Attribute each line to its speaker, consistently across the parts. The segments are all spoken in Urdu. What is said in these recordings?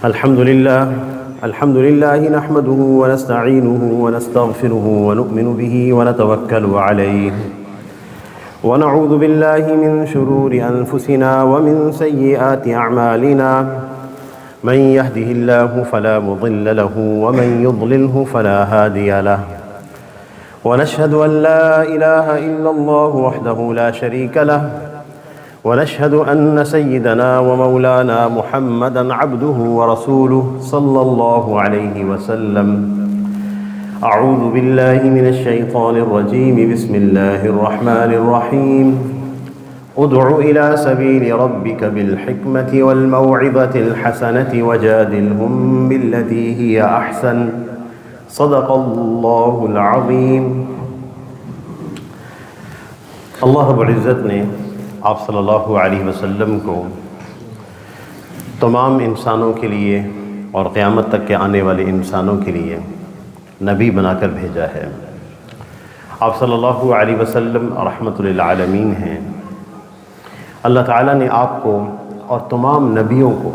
Speaker 1: الحمد لله نحمده ونستعينه ونستغفره ونؤمن به ونتوكل عليه ونعوذ بالله من شرور أنفسنا ومن سيئات أعمالنا من يهده الله فلا مضل له ومن يضلله فلا هادي له ونشهد أن لا إله إلا الله وحده لا شريك له ونشهد أن سيدنا ومولانا محمدًا عبده ورسوله صلى الله عليه وسلم. أعوذ بالله من الشيطان الرجيم. بسم الله الرحمن الرحيم. ادع إلى سبيل ربك بالحكمة والموعظة الحسنة وجادلهم بالتي هي أحسن. صدق الله العظيم. اللہ رب العزت نے آپ صلی اللہ علیہ وسلم کو تمام انسانوں کے لیے اور قیامت تک کے آنے والے انسانوں کے لیے نبی بنا کر بھیجا ہے. آپ صلی اللہ علیہ وسلم رحمۃ للعالمین ہیں. اللہ تعالیٰ نے آپ کو اور تمام نبیوں کو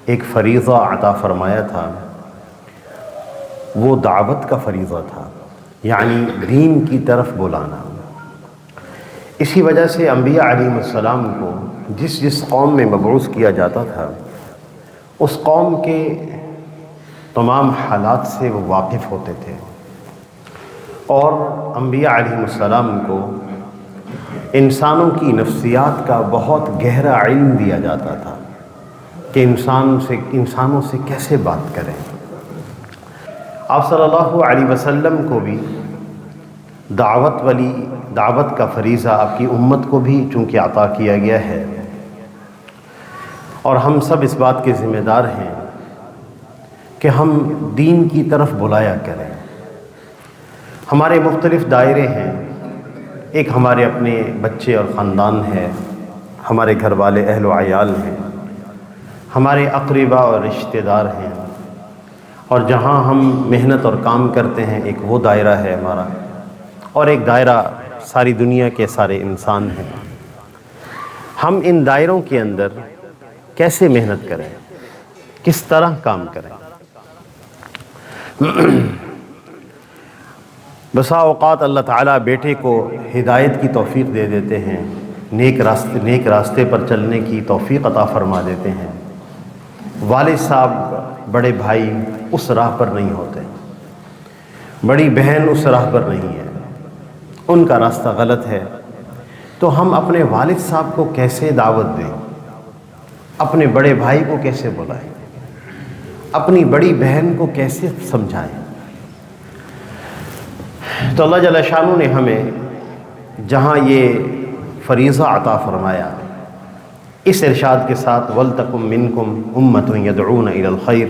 Speaker 1: ایک فریضہ عطا فرمایا تھا. وہ دعوت کا فریضہ تھا، یعنی دین کی طرف بلانا. اسی وجہ سے انبیاء علیہ السلام کو جس قوم میں مبعوث کیا جاتا تھا اس قوم کے تمام حالات سے وہ واقف ہوتے تھے، اور انبیاء علیہ السلام کو انسانوں کی نفسیات کا بہت گہرا علم دیا جاتا تھا کہ انسانوں سے کیسے بات کریں. آپ صلی اللہ علیہ وسلم کو بھی دعوت کا فریضہ آپ کی امت کو بھی چونکہ عطا کیا گیا ہے، اور ہم سب اس بات کے ذمہ دار ہیں کہ ہم دین کی طرف بلایا کریں. ہمارے مختلف دائرے ہیں. ایک ہمارے اپنے بچے اور خاندان ہے، ہمارے گھر والے اہل و عیال ہیں، ہمارے اقربا اور رشتہ دار ہیں، اور جہاں ہم محنت اور کام کرتے ہیں ایک وہ دائرہ ہے ہمارا، اور ایک دائرہ ساری دنیا کے سارے انسان ہیں. ہم ان دائروں کے اندر کیسے محنت کریں، کس طرح کام کریں. بسا اوقات اللہ تعالیٰ بیٹے کو ہدایت کی توفیق دے دیتے ہیں، نیک راستے پر چلنے کی توفیق عطا فرما دیتے ہیں. والد صاحب، بڑے بھائی اس راہ پر نہیں ہوتے، بڑی بہن اس راہ پر نہیں ہے، ان کا راستہ غلط ہے. تو ہم اپنے والد صاحب کو کیسے دعوت دیں، اپنے بڑے بھائی کو کیسے بلائیں، اپنی بڑی بہن کو کیسے سمجھائیں. تو اللہ جل شانہ نے ہمیں جہاں یہ فریضہ عطا فرمایا، اس ارشاد کے ساتھ وَلْتَكُن مِّنكُمْ أُمَّةٌ يَدْعُونَ إِلَى الْخَيْرِ،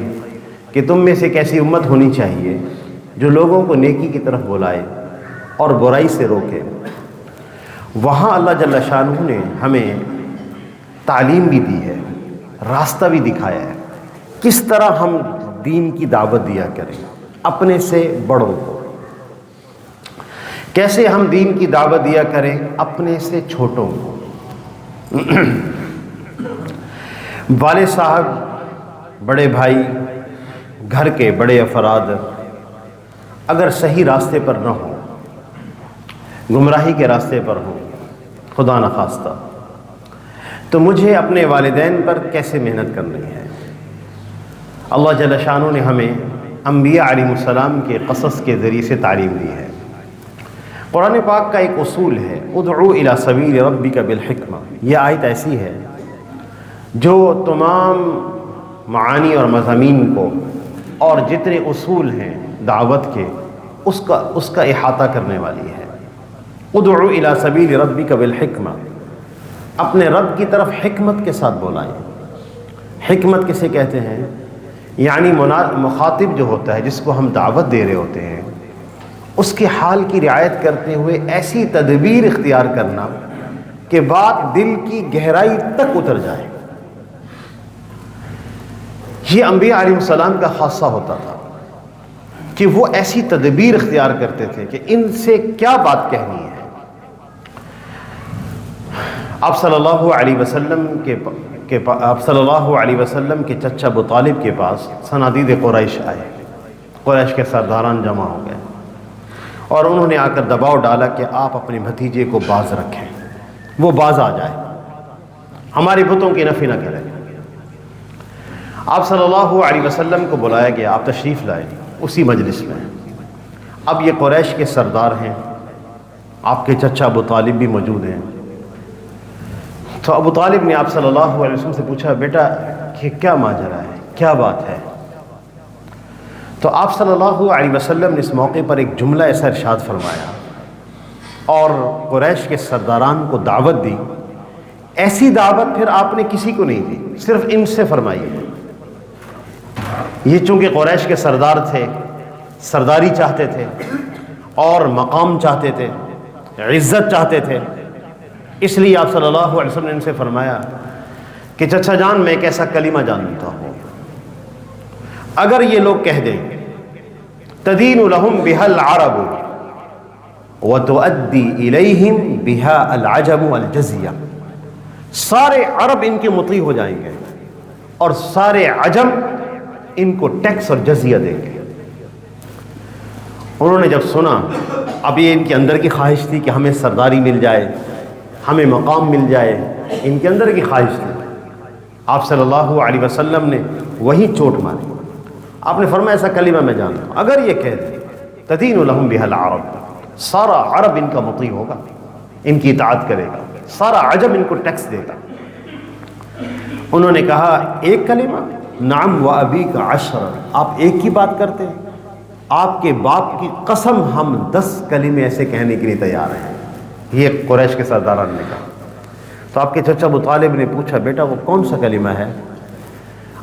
Speaker 1: کہ تم میں سے ایک ایسی امت ہونی چاہیے جو لوگوں کو نیکی کی طرف بلائے اور برائی سے روکے. وہاں اللہ جل شانہ نے ہمیں تعلیم بھی دی ہے، راستہ بھی دکھایا ہے کس طرح ہم دین کی دعوت دیا کریں اپنے سے بڑوں کو، کیسے ہم دین کی دعوت دیا کریں اپنے سے چھوٹوں کو. والد صاحب، بڑے بھائی، گھر کے بڑے افراد اگر صحیح راستے پر نہ ہوں، گمراہی کے راستے پر ہوں خدا نخواستہ، تو مجھے اپنے والدین پر کیسے محنت کرنی ہے. اللہ جل شانہ نے ہمیں انبیاء علیہ السلام کے قصص کے ذریعے سے تعلیم دی ہے. قرآن پاک کا ایک اصول ہے ادعو الی سبیل ربک بالحکمہ. یہ آیت ایسی ہے جو تمام معانی اور مضامین کو اور جتنے اصول ہیں دعوت کے اس کا احاطہ کرنے والی ہے. ادعو الی سبیل ربک بالحکمہ، اپنے رب کی طرف حکمت کے ساتھ بلائیں. حکمت کسے کہتے ہیں؟ یعنی مخاطب جو ہوتا ہے جس کو ہم دعوت دے رہے ہوتے ہیں اس کے حال کی رعایت کرتے ہوئے ایسی تدبیر اختیار کرنا کہ بات دل کی گہرائی تک اتر جائے. یہ انبیاء علیہ السلام کا خاصہ ہوتا تھا کہ وہ ایسی تدبیر اختیار کرتے تھے کہ ان سے کیا بات کہنی ہے. آپ صلی اللہ علیہ وسلم کہ آپ صلی اللہ علیہ وسلم کے چچا ابو طالب کے پاس صنادید قریش آئے، قریش کے سرداران جمع ہو گئے اور انہوں نے آ کر دباؤ ڈالا کہ آپ اپنے بھتیجے کو باز رکھیں، وہ باز آ جائے، ہماری بتوں کی نفی نہ کرے۔ آپ صلی اللہ علیہ وسلم کو بلایا گیا، آپ تشریف لائے اسی مجلس میں۔ اب یہ قریش کے سردار ہیں، آپ کے چچا ابو طالب بھی موجود ہیں۔ تو ابو طالب نے آپ صلی اللہ علیہ وسلم سے پوچھا، بیٹا کہ کیا ماجرا ہے، کیا بات ہے؟ تو آپ صلی اللہ علیہ وسلم نے اس موقع پر ایک جملہ ایسا ارشاد فرمایا اور قریش کے سرداران کو دعوت دی۔ ایسی دعوت پھر آپ نے کسی کو نہیں دی، صرف ان سے فرمائی ہے۔ یہ چونکہ قریش کے سردار تھے، سرداری چاہتے تھے اور مقام چاہتے تھے، عزت چاہتے تھے، اس لیے آپ صلی اللہ علیہ وسلم نے ان سے فرمایا کہ چچا جان میں ایک ایسا کلمہ جانتا ہوں، اگر یہ لوگ کہہ دیں تدین لہم بہا العرب وتؤدی الیہم بہا العجم الجزیہ، سارے عرب ان کے مطیع ہو جائیں گے اور سارے عجم ان کو ٹیکس اور جزیہ دیں گے۔ انہوں نے جب سنا، اب یہ ان کے اندر کی خواہش تھی کہ ہمیں سرداری مل جائے، ہمیں مقام مل جائے، ان کے اندر کی خواہش تھی۔ آپ صلی اللہ علیہ وسلم نے وہی چوٹ ماری، آپ نے فرمایا ایسا کلمہ میں جانتا ہوں، اگر یہ کہہ دیں تدین لہم بہا العرب، سارا عرب ان کا مطیع ہوگا، ان کی اطاعت کرے گا، سارا عجم ان کو ٹیکس دے گا۔ انہوں نے کہا ایک کلمہ؟ نعم وابیک عشرا، آپ ایک ہی بات کرتے ہیں؟ آپ کے باپ کی قسم ہم 10 کلمے ایسے کہنے کے لیے تیار ہیں، یہ قریش کے سرداران نے کہا۔ تو آپ کے چچا ابو طالب نے پوچھا، بیٹا وہ کون سا کلمہ ہے؟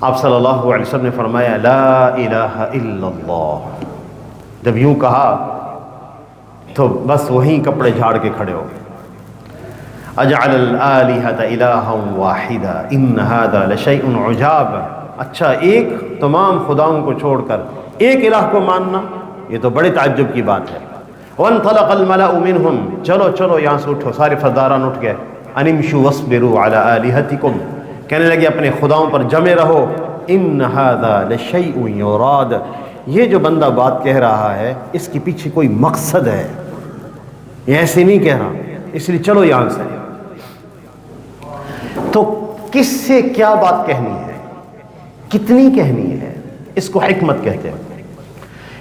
Speaker 1: آپ صلی اللہ علیہ وسلم نے فرمایا لا الہ الا اللہ۔ جب یوں کہا تو بس وہیں کپڑے جھاڑ کے کھڑے ہو گئے۔ اجعل الآلہۃ الہا واحدا ان ھذا لشیء عجاب، اچھا ایک تمام خداؤں کو چھوڑ کر ایک الہ کو ماننا، یہ تو بڑے تعجب کی بات ہے۔ وانطلق الملأ منهم، چلو چلو یہاں سے اٹھو، سارے سرداران اٹھ گئے۔ ان امشوا واصبروا علی آلہتکم، کہنے لگے اپنے خداؤں پر جمے رہو، ان ھذا لشیء یراد، یہ جو بندہ بات کہہ رہا ہے اس کے پیچھے کوئی مقصد ہے، یہ ایسے نہیں کہہ رہا، اس لیے چلو یہاں سے۔ تو کس سے کیا بات کہنی ہے، کتنی کہنی ہے، اس کو حکمت کہتے ہیں۔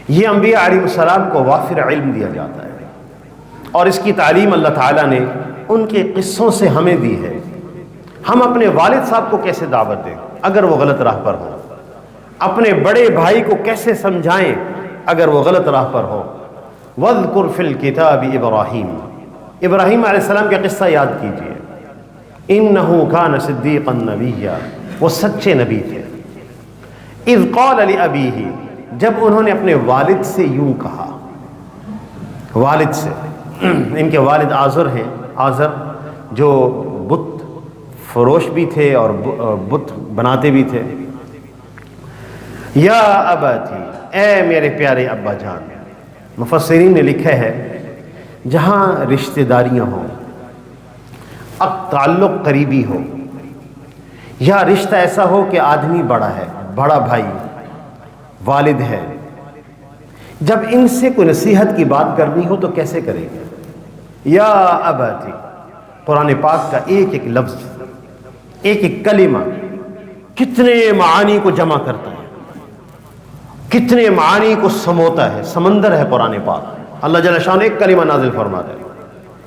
Speaker 1: یہ انبیاء علیہ السلام کو وافر علم دیا جاتا ہے اور اس کی تعلیم اللہ تعالیٰ نے ان کے قصوں سے ہمیں دی ہے۔ ہم اپنے والد صاحب کو کیسے دعوت دیں اگر وہ غلط راہ پر ہو، اپنے بڑے بھائی کو کیسے سمجھائیں اگر وہ غلط راہ پر ہو۔ وَاذْكُرْ فِي الْكِتَابِ إِبْرَاهِيمَ، ابراہیم علیہ السلام کا قصہ یاد کیجئے۔ إِنَّهُ كَانَ صِدِّيقًا نَبِيًّا، وہ سچے نبی تھے۔ اذ قال لأبیہ، جب انہوں نے اپنے والد سے یوں کہا، والد سے، ان کے والد آزر ہیں، آزر جو بت فروش بھی تھے اور بت بناتے بھی تھے۔ یا اباتی، اے میرے پیارے ابا جان۔ مفسرین نے لکھا ہے جہاں رشتہ داریاں ہوں، اب تعلق قریبی ہو، یا رشتہ ایسا ہو کہ آدمی بڑا ہے، بڑا بھائی والد ہے، جب ان سے کوئی نصیحت کی بات کرنی ہو تو کیسے کریں گے؟ یا اباتی، قرآن پاک کا ایک ایک لفظ، ایک ایک کلمہ کتنے معانی کو جمع کرتا ہے، کتنے معانی کو سموتا ہے، سمندر ہے قرآن پاک۔ اللہ جل شان ایک کلمہ نازل فرما دے،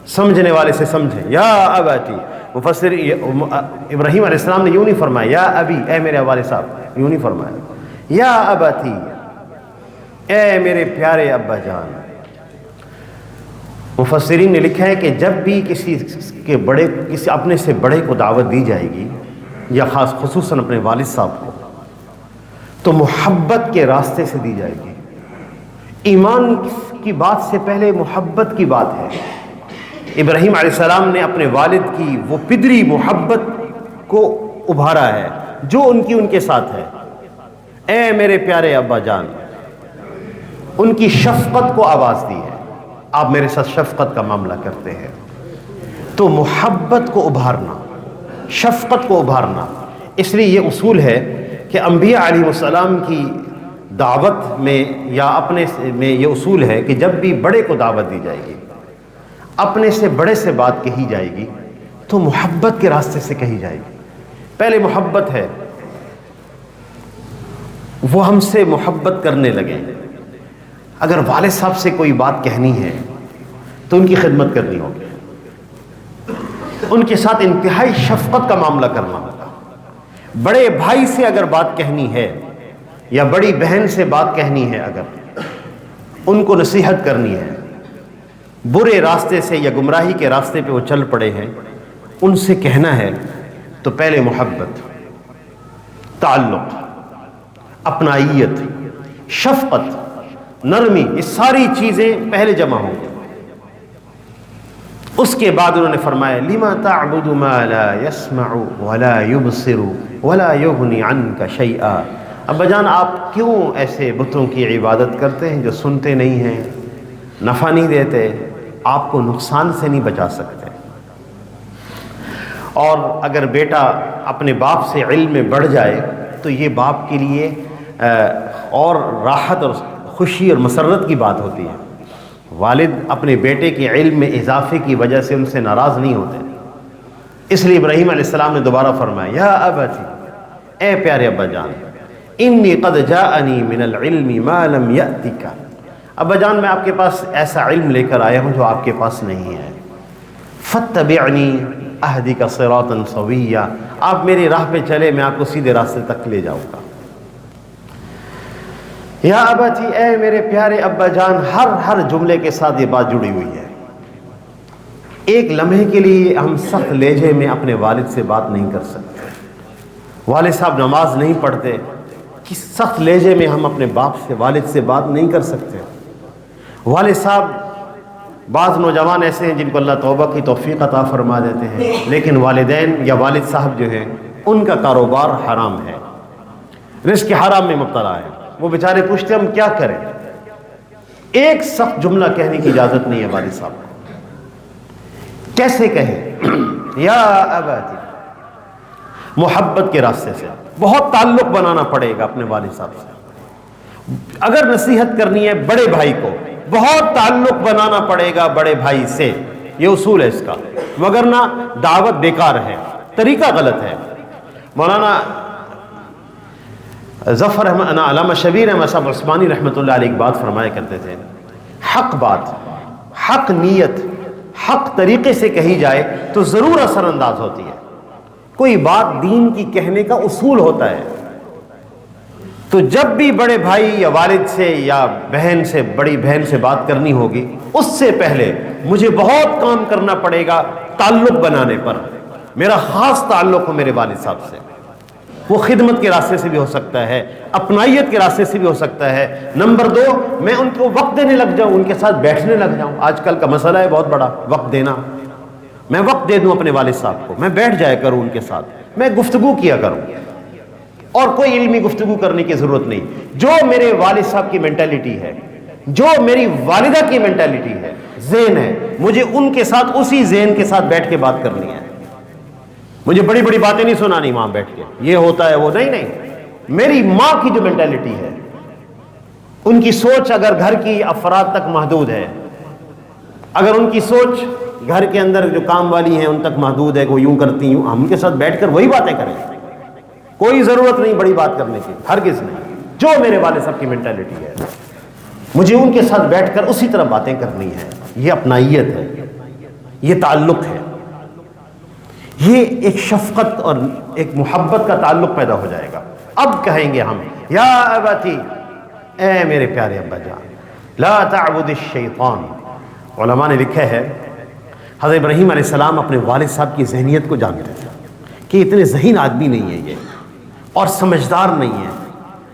Speaker 1: سمجھنے والے سے سمجھے۔ یا اباتی، مفسر ابراہیم علیہ السلام نے یوں نہیں فرمایا یا ابی، اے میرے والد صاحب، یوں نہیں فرمایا یا اباتی، اے میرے پیارے ابا جان۔ مفسرین نے لکھا ہے کہ جب بھی کسی اپنے سے بڑے کو دعوت دی جائے گی، یا خصوصاً اپنے والد صاحب کو، تو محبت کے راستے سے دی جائے گی۔ ایمان کی بات سے پہلے محبت کی بات ہے۔ ابراہیم علیہ السلام نے اپنے والد کی وہ پدری محبت کو ابھارا ہے جو ان کے ساتھ ہے۔ اے میرے پیارے ابا جان، ان کی شفقت کو آواز دی ہے، آپ میرے ساتھ شفقت کا معاملہ کرتے ہیں۔ تو محبت کو ابھارنا، شفقت کو ابھارنا، اس لیے یہ اصول ہے کہ انبیاء علیہ السلام کی دعوت میں یا اپنے میں یہ اصول ہے کہ جب بھی بڑے کو دعوت دی جائے گی، اپنے سے بڑے سے بات کہی جائے گی تو محبت کے راستے سے کہی جائے گی۔ پہلے محبت ہے، وہ ہم سے محبت کرنے لگیں۔ اگر والد صاحب سے کوئی بات کہنی ہے تو ان کی خدمت کرنی ہوگی، ان کے ساتھ انتہائی شفقت کا معاملہ کرنا ہوگا۔ بڑے بھائی سے اگر بات کہنی ہے یا بڑی بہن سے بات کہنی ہے، اگر ان کو نصیحت کرنی ہے، برے راستے سے یا گمراہی کے راستے پہ وہ چل پڑے ہیں، ان سے کہنا ہے تو پہلے محبت، تعلق، اپنائیت، شفقت، نرمی، یہ ساری چیزیں پہلے جمع ہوں گی۔ اس کے بعد انہوں نے فرمایا لما تعبد ما لا يسمع ولا يبصر ولا يغني عنك شيئا، ابا جان آپ کیوں ایسے بتوں کی عبادت کرتے ہیں جو سنتے نہیں ہیں، نفع نہیں دیتے، آپ کو نقصان سے نہیں بچا سکتے۔ اور اگر بیٹا اپنے باپ سے علم میں بڑھ جائے تو یہ باپ کے لیے اور راحت اور خوشی اور مسرت کی بات ہوتی ہے۔ والد اپنے بیٹے کے علم میں اضافے کی وجہ سے ان سے ناراض نہیں ہوتے، اس لیے ابراہیم علیہ السلام نے دوبارہ فرمایا یا ابتی، اے پیارے ابا جان، انی قد جاءنی من العلم ما لم یأتک، ابا جان میں آپ کے پاس ایسا علم لے کر آیا ہوں جو آپ کے پاس نہیں ہے، فاتبعنی اہدک صراطا سویا، آپ میری راہ پہ چلے میں آپ کو سیدھے راستے تک لے جاؤں گا۔ یا ابتی، اے میرے پیارے ابا جان، ہر جملے کے ساتھ یہ بات جڑی ہوئی ہے۔ ایک لمحے کے لیے ہم سخت لہجے میں اپنے والد سے بات نہیں کر سکتے۔ والد صاحب نماز نہیں پڑھتے، کس سخت لہجے میں ہم اپنے باپ سے، والد سے بات نہیں کر سکتے۔ والد صاحب، بعض نوجوان ایسے ہیں جن کو اللہ توبہ کی توفیق عطا فرما دیتے ہیں، لیکن والدین یا والد صاحب جو ہیں ان کا کاروبار حرام ہے، رزق حرام میں مبتلا ہے، وہ بیچارے پوچھتے ہم کیا کریں۔ ایک سخت جملہ کہنے کی اجازت نہیں ہے والد صاحب کو۔ کیسے کہیں؟ یا اباتی، محبت کے راستے سے، بہت تعلق بنانا پڑے گا اپنے والد صاحب سے۔ اگر نصیحت کرنی ہے بڑے بھائی کو، بہت تعلق بنانا پڑے گا بڑے بھائی سے، یہ اصول ہے اس کا، مگر نہ دعوت بیکار ہے، طریقہ غلط ہے۔ مولانا ظفر علامہ شبیر احمد صاحب عثمانی رحمۃ اللہ علیہ ایک بات فرمایا کرتے تھے، حق بات، حق نیت، حق طریقے سے کہی جائے تو ضرور اثر انداز ہوتی ہے۔ کوئی بات دین کی کہنے کا اصول ہوتا ہے، تو جب بھی بڑے بھائی یا والد سے یا بہن سے، بڑی بہن سے بات کرنی ہوگی، اس سے پہلے مجھے بہت کام کرنا پڑے گا تعلق بنانے پر۔ میرا خاص تعلق ہو میرے والد صاحب سے، وہ خدمت کے راستے سے بھی ہو سکتا ہے، اپنائیت کے راستے سے بھی ہو سکتا ہے۔ نمبر 2، میں ان کو وقت دینے لگ جاؤں، ان کے ساتھ بیٹھنے لگ جاؤں۔ آج کل کا مسئلہ ہے بہت بڑا، وقت دینا۔ میں وقت دے دوں اپنے والد صاحب کو، میں بیٹھ جایا کروں ان کے ساتھ، میں گفتگو کیا کروں، اور کوئی علمی گفتگو کرنے کی ضرورت نہیں۔ جو میرے والد صاحب کی مینٹیلٹی ہے، جو میری والدہ کی مینٹیلٹی ہے، ذہن ہے، مجھے ان کے ساتھ اسی ذہن کے ساتھ بیٹھ کے بات کرنی ہے۔ مجھے بڑی بڑی باتیں نہیں سنانی وہاں بیٹھ کے، یہ ہوتا ہے وہ نہیں۔ میری ماں کی جو مینٹیلٹی ہے، ان کی سوچ اگر گھر کی افراد تک محدود ہے، اگر ان کی سوچ گھر کے اندر جو کام والی ہیں ان تک محدود ہے کہ وہ یوں کرتی ہوں، ہم ان کے ساتھ بیٹھ کر وہی باتیں کریں، کوئی ضرورت نہیں بڑی بات کرنے کی، ہرگز نہیں۔ جو میرے والد صاحب کی مینٹیلٹی ہے، مجھے ان کے ساتھ بیٹھ کر اسی طرح باتیں کرنی ہے۔ یہ اپنائیت ہے، یہ تعلق ہے، یہ ایک شفقت اور ایک محبت کا تعلق پیدا ہو جائے گا۔ اب کہیں گے ہم یا ابتی، اے میرے پیارے ابا جان، لا تعبد الشیطان۔ علماء نے لکھا ہے حضرت ابراہیم علیہ السلام اپنے والد صاحب کی ذہنیت کو جانتے تھے کہ اتنے ذہین آدمی نہیں ہے یہ، اور سمجھدار نہیں ہے،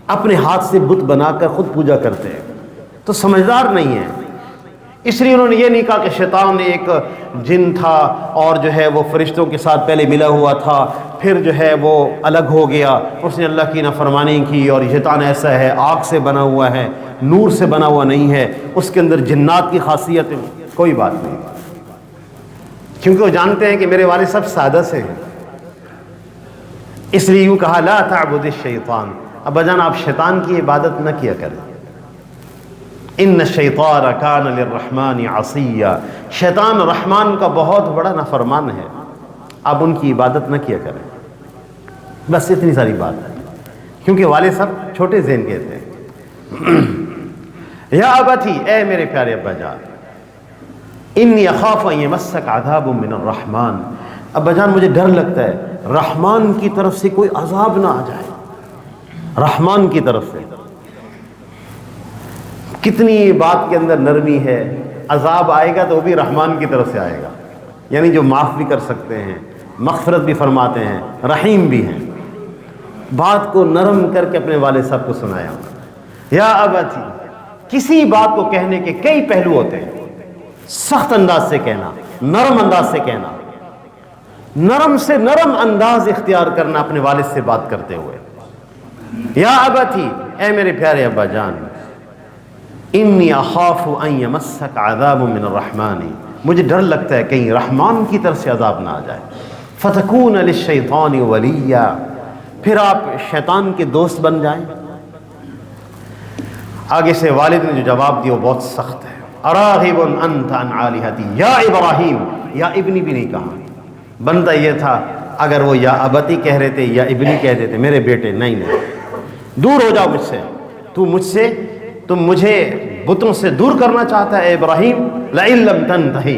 Speaker 1: اپنے ہاتھ سے بت بنا کر خود پوجا کرتے ہیں تو سمجھدار نہیں ہے۔ اس لیے انہوں نے یہ نہیں کہا کہ شیطان ایک جن تھا اور جو ہے وہ فرشتوں کے ساتھ پہلے ملا ہوا تھا، پھر جو ہے وہ الگ ہو گیا، اس نے اللہ کی نافرمانی کی، اور شیطان ایسا ہے، آگ سے بنا ہوا ہے، نور سے بنا ہوا نہیں ہے، اس کے اندر جنات کی خاصیت، کوئی بات نہیں، کیونکہ وہ جانتے ہیں کہ میرے والد صاحب سادہ سے ہیں، اس لیے یوں کہا لا تعبد الشیطان، ابا جان آپ شیطان کی عبادت نہ کیا کریں، ان الشیطان کان للرحمن عصیا، شیطان رحمان کا بہت بڑا نافرمان ہے، آپ ان کی عبادت نہ کیا کریں۔ بس اتنی ساری بات ہے، کیونکہ والد صاحب چھوٹے ذہن کے تھے۔ یا ابتی، اے میرے پیارے ابا جان، انی اخاف ان یمسک عذاب من الرحمن، ابا جان مجھے ڈر لگتا ہے رحمان کی طرف سے کوئی عذاب نہ آ جائے، رحمان کی طرف سے۔ کتنی بات کے اندر نرمی ہے، عذاب آئے گا تو وہ بھی رحمان کی طرف سے آئے گا، یعنی جو معاف بھی کر سکتے ہیں، مغفرت بھی فرماتے ہیں، رحیم بھی ہیں۔ بات کو نرم کر کے اپنے والد صاحب کو سنایا۔ یا ابتی، کسی بات کو کہنے کے کئی پہلو ہوتے ہیں، سخت انداز سے کہنا، نرم انداز سے کہنا، نرم سے نرم انداز اختیار کرنا اپنے والد سے بات کرتے ہوئے۔ یا ابتی، اے میرے پیارے ابا جان، انی اخاف ان یمسک عذاب من الرحمن، مجھے ڈر لگتا ہے کہیں رحمان کی طرف سے عذاب نہ آ جائے، فتکون للشیطان ولیا، پھر آپ شیطان کے دوست بن جائیں۔ آگے سے والد نے جو جواب دیا وہ بہت سخت ہے، اراغب انت عن آلہتی یا ابراہیم، یا ابنی بھی نہیں کہا، بنتا یہ تھا اگر وہ یا ابتی کہہ رہے تھے یا ابنی کہہ دیتے، میرے بیٹے، نہیں، دور ہو جاؤ مجھ سے، تم مجھے بتوں سے دور کرنا چاہتا ہے ابراہیم، لئن لم تنتہی،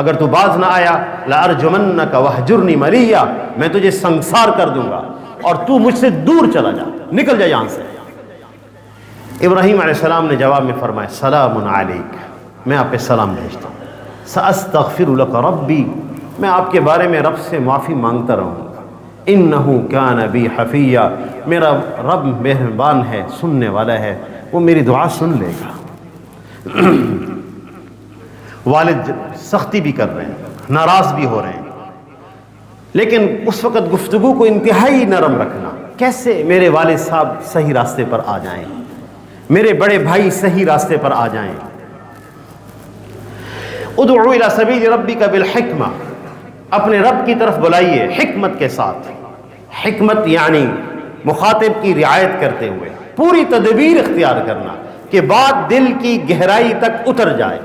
Speaker 1: اگر تو باز نہ آیا، لارجمنک وہجرنی ملیہ، میں تجھے سنسار کر دوں گا اور تو مجھ سے دور چلا جا، نکل جا یہاں سے۔ ابراہیم علیہ السلام نے جواب میں فرمایا سلام علیک، میں آپ پہ سلام بھیجتا ہوں، ساستغفر لک ربی، میں آپ کے بارے میں رب سے معافی مانگتا رہوں گا، انہ کان بی حفیہ، میرا رب مہربان ہے، سننے والا ہے، وہ میری دعا سن لے گا۔ والد سختی بھی کر رہے ہیں، ناراض بھی ہو رہے ہیں، لیکن اس وقت گفتگو کو انتہائی نرم رکھنا، کیسے میرے والد صاحب صحیح راستے پر آ جائیں، میرے بڑے بھائی صحیح راستے پر آ جائیں۔ ادعو الی سبیل ربک بالحکمہ، اپنے رب کی طرف بلائیے حکمت کے ساتھ، حکمت یعنی مخاطب کی رعایت کرتے ہوئے، پوری تدبیر اختیار کرنا کہ بات دل کی گہرائی تک اتر جائے۔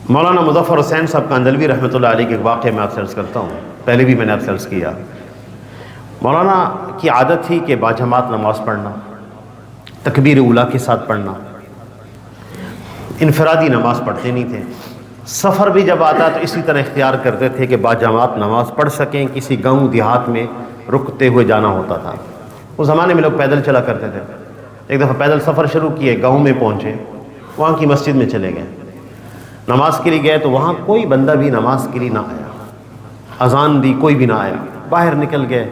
Speaker 1: مولانا مظفر حسین صاحب کاندھلوی رحمۃ اللہ علیہ کے ایک واقعہ میں آپ سے عرض کرتا ہوں، پہلے بھی میں نے آپ سے عرض کیا۔ مولانا کی عادت تھی کہ باجماعت نماز پڑھنا، تکبیر اولیٰ کے ساتھ پڑھنا، انفرادی نماز پڑھتے نہیں تھے، سفر بھی جب آتا تو اسی طرح اختیار کرتے تھے کہ باجماعت نماز پڑھ سکیں، کسی گاؤں دیہات میں رکتے ہوئے جانا ہوتا تھا۔ اس زمانے میں لوگ پیدل چلا کرتے تھے، ایک دفعہ پیدل سفر شروع کیے، گاؤں میں پہنچے، وہاں کی مسجد میں چلے گئے، نماز کے لیے گئے تو وہاں کوئی بندہ بھی نماز کے لیے نہ آیا، اذان دی کوئی بھی نہ آیا، باہر نکل گئے،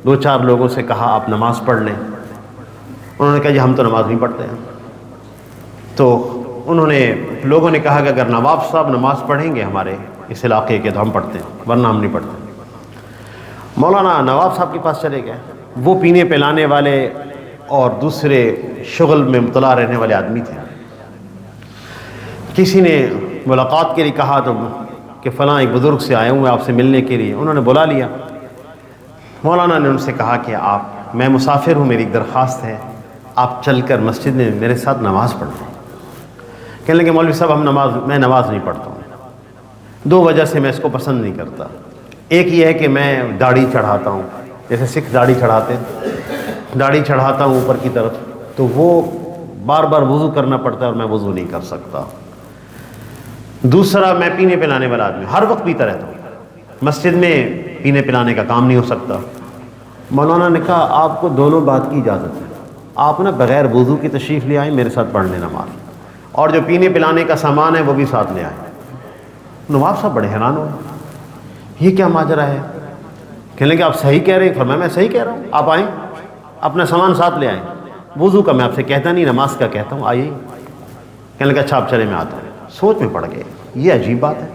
Speaker 1: دو چار لوگوں سے کہا آپ نماز پڑھ لیں، انہوں نے کہا جی ہم تو نماز نہیں پڑھتے ہیں۔ تو لوگوں نے کہا کہ اگر نواب صاحب نماز پڑھیں گے ہمارے اس علاقے کے تو ہم پڑھتے ہیں، ورنہ ہم نہیں پڑھتے۔ مولانا نواب صاحب کے پاس چلے گئے، وہ پینے پلانے والے اور دوسرے شغل میں مبتلا رہنے والے آدمی تھے۔ کسی نے ملاقات کے لیے کہا تو کہ فلاں ایک بزرگ سے آئے ہوئے آپ سے ملنے کے لیے، انہوں نے بلا لیا۔ مولانا نے ان سے کہا کہ میں مسافر ہوں، میری ایک درخواست ہے، آپ چل کر مسجد میں میرے ساتھ نماز پڑھ لیں۔ کہنے لگے مولوی صاحب میں نماز نہیں پڑھتا ہوں، دو وجہ سے میں اس کو پسند نہیں کرتا۔ ایک یہ ہے کہ میں داڑھی چڑھاتا ہوں، جیسے سکھ داڑھی چڑھاتے ہیں، داڑھی چڑھاتا ہوں اوپر کی طرف، تو وہ بار بار وضو کرنا پڑتا ہے اور میں وضو نہیں کر سکتا۔ دوسرا، میں پینے پلانے والا آدمی، ہر وقت پیتا رہتا ہوں، مسجد میں پینے پلانے کا کام نہیں ہو سکتا۔ مولانا نے کہا آپ کو دونوں بات کی اجازت ہے، آپ نا بغیر وضو کی تشریف لے آئیں، میرے ساتھ پڑھ لیں نماز، اور جو پینے پلانے کا سامان ہے وہ بھی ساتھ لے آئیں۔ نواب صاحب بڑے حیران ہوئے، یہ کیا ماجرا ہے؟ کہنے لگے آپ صحیح کہہ رہے ہیں۔ فرمایا میں صحیح کہہ رہا ہوں، آپ آئیں، اپنا سامان ساتھ لے آئیں، وضو کا میں آپ سے کہتا نہیں، نماز کا کہتا ہوں، آئیے۔ کہنے لگا اچھا آپ چلے، میں آتا ہوں۔ سوچ میں پڑ گئے یہ عجیب بات ہے۔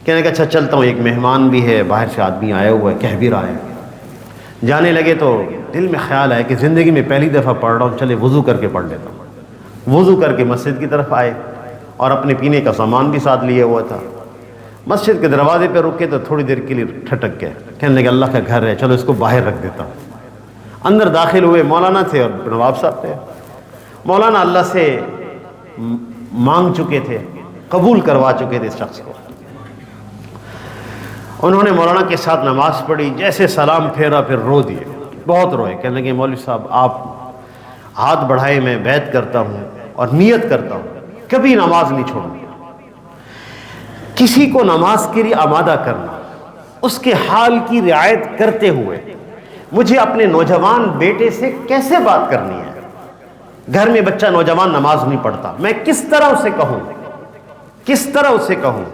Speaker 1: کہنے لگا اچھا چلتا ہوں، ایک مہمان بھی ہے، باہر سے آدمی آیا ہوا ہے، کہہ بھی رہا ہے۔ جانے لگے تو دل میں خیال آیا کہ زندگی میں پہلی دفعہ پڑھ رہا ہوں، چلے وضو کر کے پڑھ لیتا ہوں۔ وضو کر کے مسجد کی طرف آئے اور اپنے پینے کا سامان بھی ساتھ لیے ہوا تھا۔ مسجد کے دروازے پہ رکے تو تھوڑی دیر کے لیے ٹھٹک گئے، کہنے لگے اللہ کا گھر ہے، چلو اس کو باہر رکھ دیتا ہوں۔ اندر داخل ہوئے، مولانا تھے اور نواب صاحب تھے۔ مولانا اللہ سے مانگ چکے تھے، قبول کروا چکے تھے اس شخص کو۔ انہوں نے مولانا کے ساتھ نماز پڑھی، جیسے سلام پھیرا پھر رو دیے، بہت روئے، کہنے لگے مولوی صاحب آپ ہاتھ بڑھائے، میں بیعت کرتا ہوں اور نیت کرتا ہوں کبھی نماز نہیں چھوڑوں گا۔ کسی کو نماز کے لیے آمادہ کرنا، اس کے حال کی رعایت کرتے ہوئے مجھے اپنے نوجوان بیٹے سے کیسے بات کرنی ہے؟ گھر میں بچہ نوجوان نماز نہیں پڑھتا، میں کس طرح اسے کہوں، کس طرح اسے کہوں؟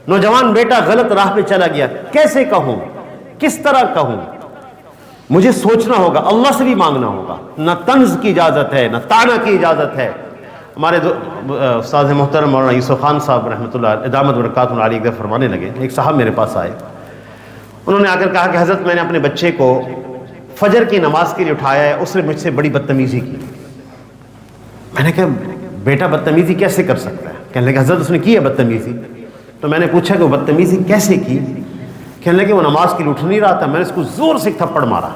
Speaker 1: نوجوان بیٹا غلط راہ پہ چلا گیا، کیسے کہوں، کس طرح کہوں؟ مجھے سوچنا ہوگا، اللہ سے بھی مانگنا ہوگا۔ نہ طنز کی اجازت ہے، نہ طعنہ کی اجازت ہے۔ ہمارے استاد محترم مولانا یوسف خان صاحب رحمۃ اللہ ادامت برکاتہ علی ایک دفعہ فرمانے لگے، ایک صاحب میرے پاس آئے، انہوں نے آ کر کہا کہ حضرت میں نے اپنے بچے کو فجر کی نماز کے لیے اٹھایا ہے، اس نے مجھ سے بڑی بدتمیزی کی۔ میں نے کہا بیٹا بدتمیزی کیسے کر سکتا ہے؟ کہنے لگے حضرت اس نے کی ہے بدتمیزی۔ تو میں نے پوچھا کہ وہ بدتمیزی کیسے کی؟ کہنے لگے وہ نماز کے لیے اٹھ نہیں رہا تھا، میں نے اس کو زور سے تھپڑ مارا۔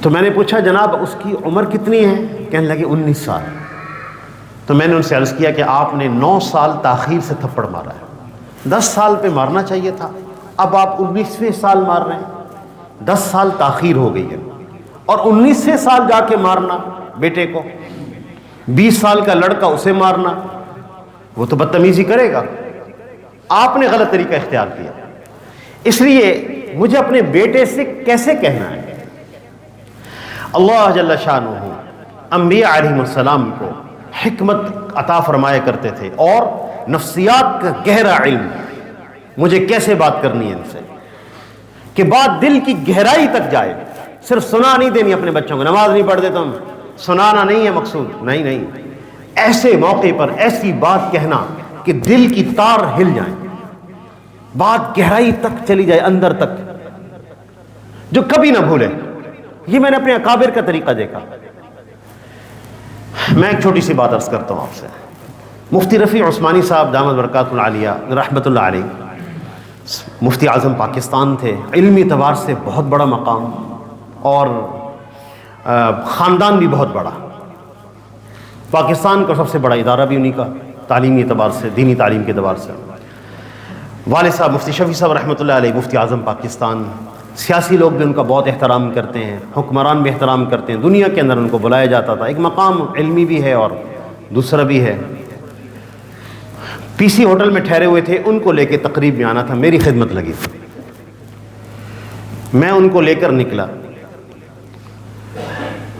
Speaker 1: تو میں نے پوچھا جناب اس کی عمر کتنی ہے؟ کہنے لگے 19 سال۔ تو میں نے ان سے عرض کیا کہ آپ نے 9 سال تاخیر سے تھپڑ مارا ہے، 10 سال پہ مارنا چاہیے تھا، اب آپ 19ویں سال مار رہے ہیں، 10 سال تاخیر ہو گئی ہے۔ اور 19ویں سال جا کے مارنا بیٹے کو، 20 سال کا لڑکا اسے مارنا، وہ تو بدتمیزی کرے گا۔ آپ نے غلط طریقہ اختیار کیا، اس لیے مجھے اپنے بیٹے سے کیسے کہنا ہے؟ اللہ جل شانہ انبیاء علیہ السلام کو حکمت عطا فرمایا کرتے تھے اور نفسیات کا گہرا علم، مجھے کیسے بات کرنی ہے ان سے کہ بات دل کی گہرائی تک جائے۔ صرف سنا نہیں دینی اپنے بچوں کو، نماز نہیں پڑھ دیتا ہوں، سنانا نہیں ہے مقصود، نہیں، ایسے موقع پر ایسی بات کہنا کہ دل کی تار ہل جائیں، بات گہرائی تک چلی جائے، اندر تک، جو کبھی نہ بھولے۔ یہ میں نے اپنے اکابر کا طریقہ دیکھا۔ میں ایک چھوٹی سی بات عرض کرتا ہوں آپ سے۔ مفتی رفیع عثمانی صاحب دامت برکاتہ العالیہ رحمۃ اللہ علیہ مفتی اعظم پاکستان تھے، علمی اعتبار سے بہت بڑا مقام اور خاندان بھی بہت بڑا، پاکستان کا سب سے بڑا ادارہ بھی انہی کا، تعلیمی اعتبار سے، دینی تعلیم کے اعتبار سے۔ والد صاحب مفتی شفیع صاحب رحمۃ اللہ علیہ مفتی اعظم پاکستان، سیاسی لوگ بھی ان کا بہت احترام کرتے ہیں، حکمران بھی احترام کرتے ہیں، دنیا کے اندر ان کو بلایا جاتا تھا۔ ایک مقام علمی بھی ہے اور دوسرا بھی ہے۔ پی سی ہوٹل میں ٹھہرے ہوئے تھے، ان کو لے کے تقریب میں آنا تھا، میری خدمت لگی، میں ان کو لے کر نکلا۔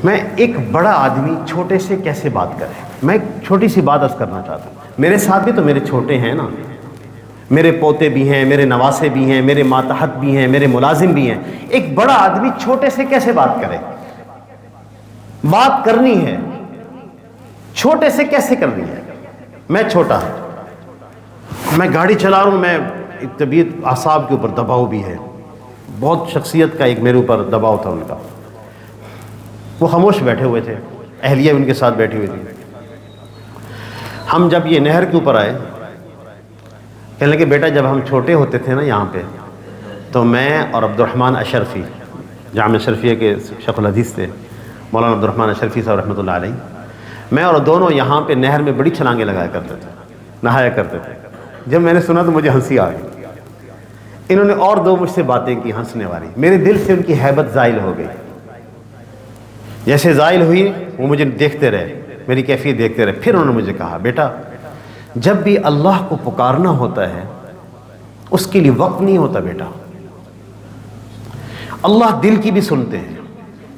Speaker 1: میں ایک بڑا آدمی چھوٹے سے کیسے بات کرے؟ میں ایک چھوٹی سی بات عرض کرنا چاہتا ہوں، میرے ساتھ بھی تو میرے چھوٹے ہیں نا، میرے پوتے بھی ہیں، میرے نواسے بھی ہیں، میرے ماتحت بھی ہیں، میرے ملازم بھی ہیں۔ ایک بڑا آدمی چھوٹے سے کیسے بات کرے؟ بات کرنی ہے، چھوٹے سے کیسے کرنی ہے؟ میں چھوٹا ہوں، میں گاڑی چلا رہا ہوں، میں طبیعت اعصاب کے اوپر دباؤ بھی ہے، بہت شخصیت کا ایک میرے اوپر دباؤ تھا ان کا۔ وہ خاموش بیٹھے ہوئے تھے، اہلیہ ان کے ساتھ بیٹھی ہوئی تھی۔ ہم جب یہ نہر کے اوپر آئے، کہنے لگے بیٹا جب ہم چھوٹے ہوتے تھے نا یہاں پہ، تو میں اور عبدالرحمن اشرفی، جامعہ اشرفیہ کے شیخ الحدیث تھے مولانا عبدالرحمن اشرفی صاحب رحمۃ اللہ علیہ، میں اور دونوں یہاں پہ نہر میں بڑی چھلانگیں لگایا کرتے تھے، نہایا کرتے تھے۔ جب میں نے سنا تو مجھے ہنسی آ گئی۔ انہوں نے اور دو مجھ سے باتیں کی ہنسنے والی، میرے دل سے ان کی ہیبت زائل ہو گئی۔ جیسے زائل ہوئی وہ مجھے دیکھتے رہے، میری کیفیت دیکھتے رہے۔ پھر انہوں نے مجھے کہا بیٹا جب بھی اللہ کو پکارنا ہوتا ہے اس کے لیے وقت نہیں ہوتا بیٹا، اللہ دل کی بھی سنتے ہیں۔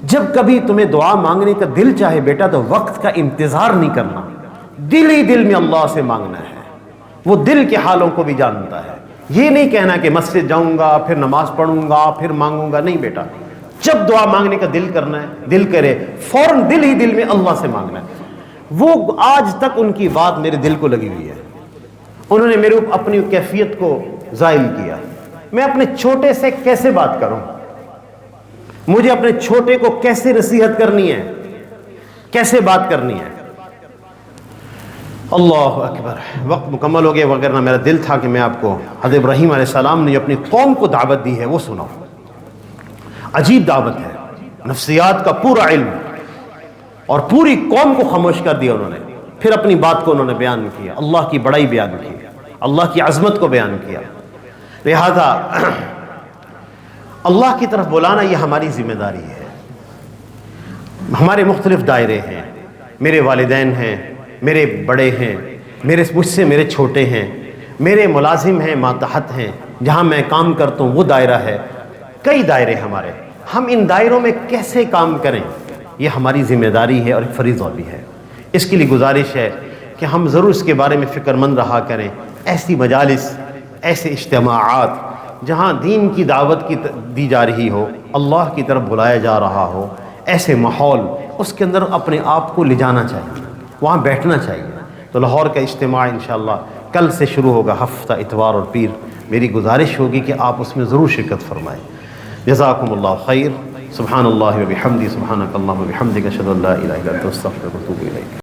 Speaker 1: جب کبھی تمہیں دعا مانگنے کا دل چاہے بیٹا تو وقت کا انتظار نہیں کرنا، دل ہی دل میں اللہ سے مانگنا ہے، وہ دل کے حالوں کو بھی جانتا ہے۔ یہ نہیں کہنا کہ مسجد جاؤں گا پھر نماز پڑھوں گا پھر مانگوں گا، نہیں بیٹا، جب دعا مانگنے کا دل کرنا ہے، دل کرے فوراً دل ہی دل میں اللہ سے مانگنا ہے۔ وہ آج تک ان کی بات میرے دل کو لگی ہوئی ہے۔ انہوں نے میرے اپنی کیفیت کو زائل کیا۔ میں اپنے چھوٹے سے کیسے بات کروں؟ مجھے اپنے چھوٹے کو کیسے نصیحت کرنی ہے، کیسے بات کرنی ہے؟ اللہ اکبر، وقت مکمل ہو گیا، وغیرہ میرا دل تھا کہ میں آپ کو حضرت ابراہیم علیہ السلام نے جو اپنی قوم کو دعوت دی ہے وہ سناؤں۔ عجیب دعوت ہے، نفسیات کا پورا علم، اور پوری قوم کو خاموش کر دیا انہوں نے، پھر اپنی بات کو انہوں نے بیان کیا، اللہ کی بڑائی بیان کی، اللہ کی عظمت کو بیان کیا۔ لہذا اللہ کی طرف بلانا یہ ہماری ذمہ داری ہے۔ ہمارے مختلف دائرے ہیں، میرے والدین ہیں، میرے بڑے ہیں، مجھ سے میرے چھوٹے ہیں، میرے ملازم ہیں، ماتحت ہیں، جہاں میں کام کرتا ہوں وہ دائرہ ہے، کئی دائرے ہمارے، ہم ان دائروں میں کیسے کام کریں یہ ہماری ذمہ داری ہے اور ایک فریضہ بھی ہے۔ اس کے لیے گزارش ہے کہ ہم ضرور اس کے بارے میں فکر مند رہا کریں، ایسی مجالس، ایسے اجتماعات جہاں دین کی دعوت کی دی جا رہی ہو، اللہ کی طرف بلایا جا رہا ہو، ایسے ماحول، اس کے اندر اپنے آپ کو لے جانا چاہیے، وہاں بیٹھنا چاہیے۔ تو لاہور کا اجتماع انشاءاللہ کل سے شروع ہوگا، ہفتہ اتوار اور پیر، میری گزارش ہوگی کہ آپ اس میں ضرور شرکت فرمائیں۔ جزاکم اللہ خیر، سبحان اللہ و بحمدہ، سبحانک اللہم و بحمدک، اشہد ان لا الہ الا انت، استغفرک و اتوب الیک۔